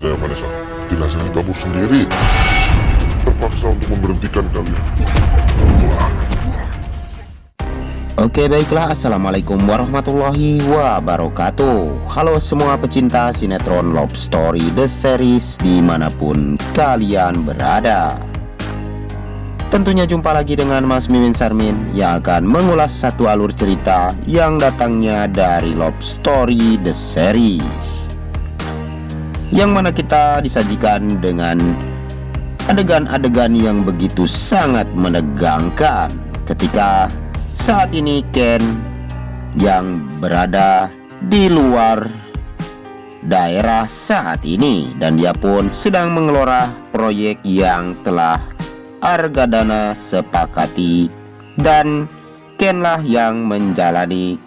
Vanessa, jenazahnya kabur sendiri. Terpaksa untuk memberhentikan kalian. Oke, baiklah, assalamualaikum warahmatullahi wabarakatuh. Halo semua pecinta sinetron Love Story The Series dimanapun kalian berada. Tentunya jumpa lagi dengan Mas Mimin Sarmin yang akan mengulas satu alur cerita yang datangnya dari Love Story The Series, yang mana kita disajikan dengan adegan-adegan yang begitu sangat menegangkan ketika saat ini Ken yang berada di luar daerah saat ini, dan dia pun sedang mengelola proyek yang telah Argadana sepakati, dan Ken lah yang menjalani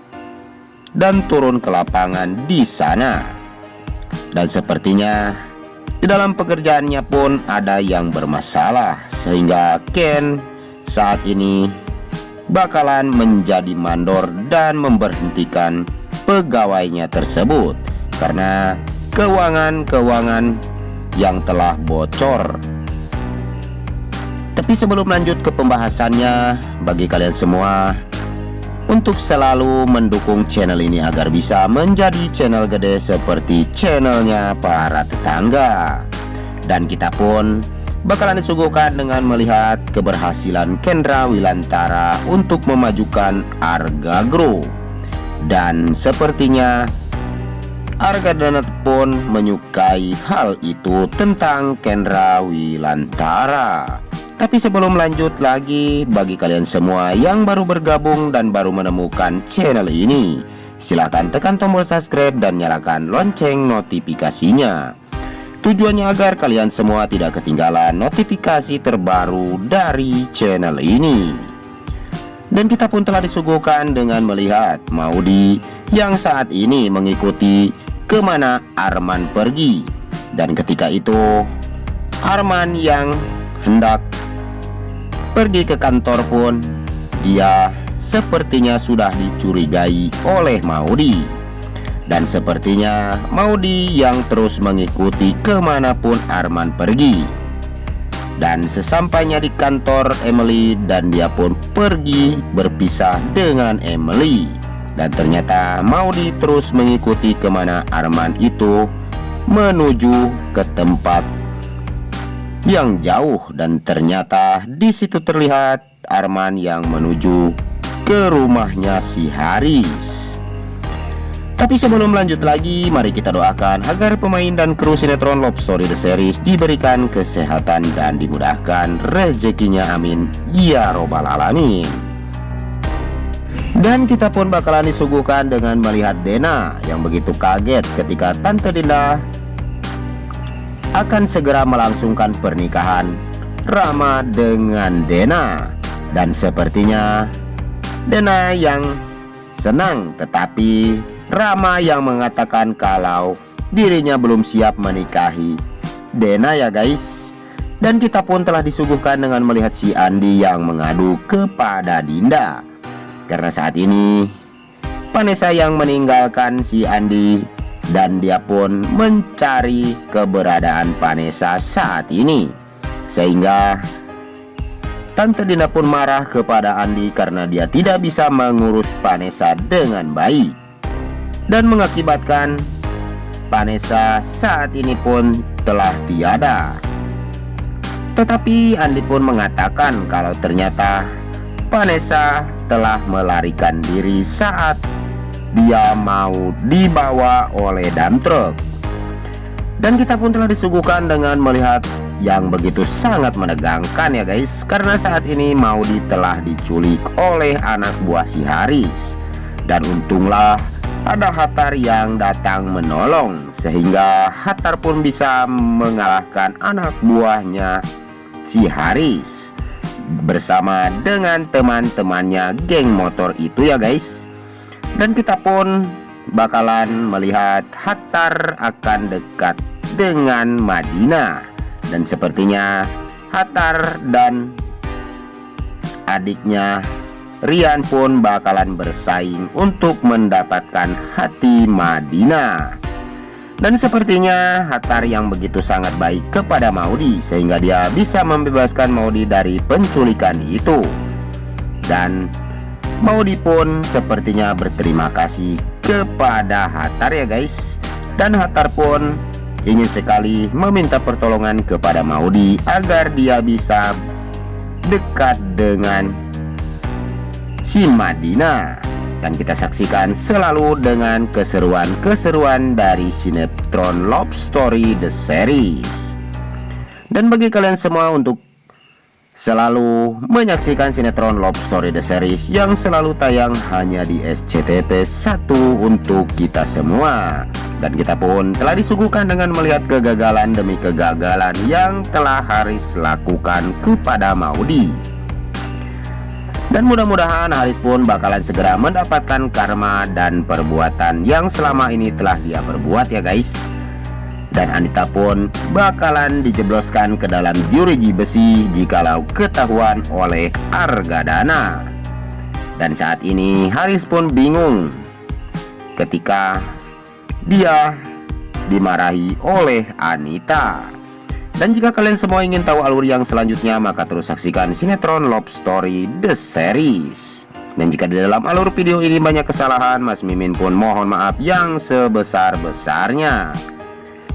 dan turun ke lapangan di sana. Dan sepertinya di dalam pekerjaannya pun ada yang bermasalah, sehingga Ken saat ini bakalan menjadi mandor dan memberhentikan pegawainya tersebut karena keuangan yang telah bocor. Tapi sebelum lanjut ke pembahasannya, bagi kalian semua untuk selalu mendukung channel ini agar bisa menjadi channel gede seperti channelnya para tetangga. Dan kita pun bakalan disuguhkan dengan melihat keberhasilan Kendra Wilantara untuk memajukan Argagro. Dan sepertinya Argadana pun menyukai hal itu tentang Kendra Wilantara. Tapi sebelum lanjut lagi, bagi kalian semua yang baru bergabung dan baru menemukan channel ini, silahkan tekan tombol subscribe dan nyalakan lonceng notifikasinya. Tujuannya agar kalian semua tidak ketinggalan notifikasi terbaru dari channel ini. Dan kita pun telah disuguhkan dengan melihat Maudy yang saat ini mengikuti kemana Arman pergi. Dan ketika itu Arman yang hendak pergi ke kantor pun, dia sepertinya sudah dicurigai oleh Maudy. Dan sepertinya Maudy yang terus mengikuti kemanapun Arman pergi. Dan sesampainya di kantor Emily, dan dia pun pergi berpisah dengan Emily. Dan ternyata Maudy terus mengikuti kemana Arman itu menuju ke tempat yang jauh. Dan ternyata di situ terlihat Arman yang menuju ke rumahnya si Haris. Tapi sebelum lanjut lagi, mari kita doakan agar pemain dan kru sinetron Love Story The Series diberikan kesehatan dan dimudahkan rezekinya, amin ya robbal alamin. Dan kita pun bakalan disuguhkan dengan melihat Dena yang begitu kaget ketika Tante Dinda akan segera melangsungkan pernikahan Rama dengan Dena. Dan sepertinya Dena yang senang, tetapi Rama yang mengatakan kalau dirinya belum siap menikahi Dena ya guys. Dan kita pun telah disuguhkan dengan melihat si Andi yang mengadu kepada Dinda karena saat ini Vanessa yang meninggalkan si Andi, dan dia pun mencari keberadaan Vanessa saat ini, sehingga Tante Dinda pun marah kepada Andi karena dia tidak bisa mengurus Vanessa dengan baik, dan mengakibatkan Vanessa saat ini pun telah tiada. Tetapi Andi pun mengatakan kalau ternyata Vanessa telah melarikan diri saat dia mau dibawa oleh dump truck. Dan kita pun telah disuguhkan dengan melihat yang begitu sangat menegangkan ya guys, karena saat ini Maudy telah diculik oleh anak buah si Haris. Dan untunglah ada Hattar yang datang menolong, sehingga Hattar pun bisa mengalahkan anak buahnya si Haris bersama dengan teman-temannya geng motor itu ya guys. Dan kita pun bakalan melihat Hattar akan dekat dengan Madinah, dan sepertinya Hattar dan adiknya Rian pun bakalan bersaing untuk mendapatkan hati Madinah. Dan sepertinya Hattar yang begitu sangat baik kepada Maudy sehingga dia bisa membebaskan Maudy dari penculikan itu. Dan Maudy pun sepertinya berterima kasih kepada Hattar ya guys. Dan Hattar pun ingin sekali meminta pertolongan kepada Maudy agar dia bisa dekat dengan si Madinah. Dan kita saksikan selalu dengan keseruan-keseruan dari sinetron Love Story The Series. Dan bagi kalian semua untuk selalu menyaksikan sinetron Love Story The Series yang selalu tayang hanya di SCTV 1 untuk kita semua. Dan kita pun telah disuguhkan dengan melihat kegagalan demi kegagalan yang telah Haris lakukan kepada Maudy. Dan mudah-mudahan Haris pun bakalan segera mendapatkan karma dan perbuatan yang selama ini telah dia perbuat ya guys. Dan Anita pun bakalan dijebloskan ke dalam jeruji besi jikalau ketahuan oleh Argadana. Dan saat ini Haris pun bingung ketika dia dimarahi oleh Anita. Dan jika kalian semua ingin tahu alur yang selanjutnya, maka terus saksikan sinetron Love Story The Series. Dan jika di dalam alur video ini banyak kesalahan, Mas Mimin pun mohon maaf yang sebesar-besarnya.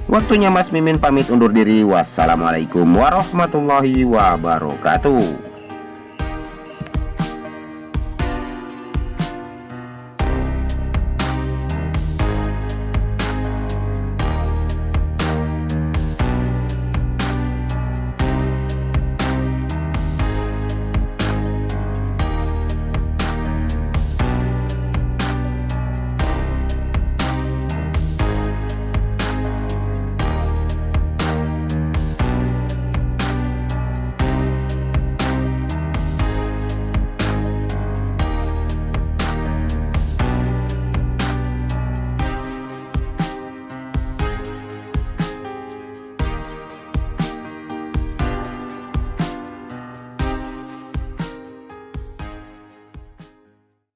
Waktunya Mas Mimin pamit undur diri. Wassalamualaikum warahmatullahi wabarakatuh.